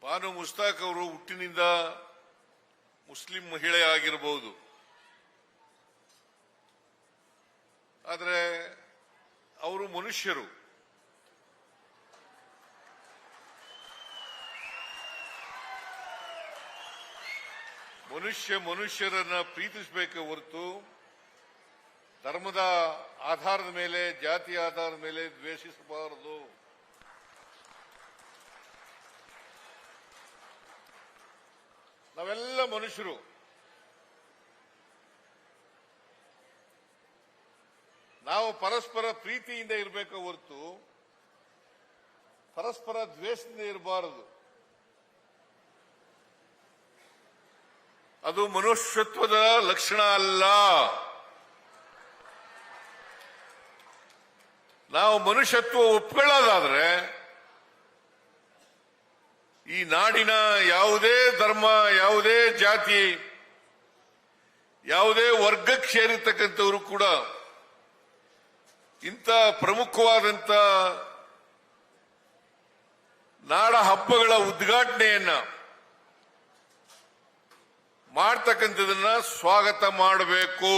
ಬಾನು ಮುಸ್ತಾಕ್ ಅವರು ಹುಟ್ಟಿನಿಂದ ಮುಸ್ಲಿಂ ಮಹಿಳೆ ಆಗಿರಬಹುದು, ಆದರೆ ಅವರು ಮನುಷ್ಯರು. ಮನುಷ್ಯರನ್ನ ಪ್ರೀತಿಸಬೇಕೆ ಹೊರತು ಧರ್ಮದ ಆಧಾರದ ಮೇಲೆ, ಜಾತಿಯ ಆಧಾರದ ಮೇಲೆ ದ್ವೇಷಿಸಬಾರದು. ನಾವೆಲ್ಲ ಮನುಷ್ಯರು. ನಾವು ಪರಸ್ಪರ ಪ್ರೀತಿಯಿಂದ ಇರಬೇಕು ಹೊರತು ಪರಸ್ಪರ ದ್ವೇಷದಿಂದ ಇರಬಾರದು. ಅದು ಮನುಷ್ಯತ್ವದ ಲಕ್ಷಣ ಅಲ್ಲ. ನಾವು ಮನುಷ್ಯತ್ವ ಒಪ್ಕೊಳ್ಳೋದಾದ್ರೆ ಈ ನಾಡಿನ ಯಾವುದೇ ಧರ್ಮ, ಯಾವುದೇ ಜಾತಿ, ಯಾವುದೇ ವರ್ಗಕ್ಕೆ ಸೇರಿರ್ತಕ್ಕಂಥವರು ಕೂಡ ಇಂಥ ಪ್ರಮುಖವಾದಂಥ ನಾಡ ಹಬ್ಬಗಳ ಉದ್ಘಾಟನೆಯನ್ನ ಮಾಡ್ತಕ್ಕಂಥದನ್ನ ಸ್ವಾಗತ ಮಾಡಬೇಕು.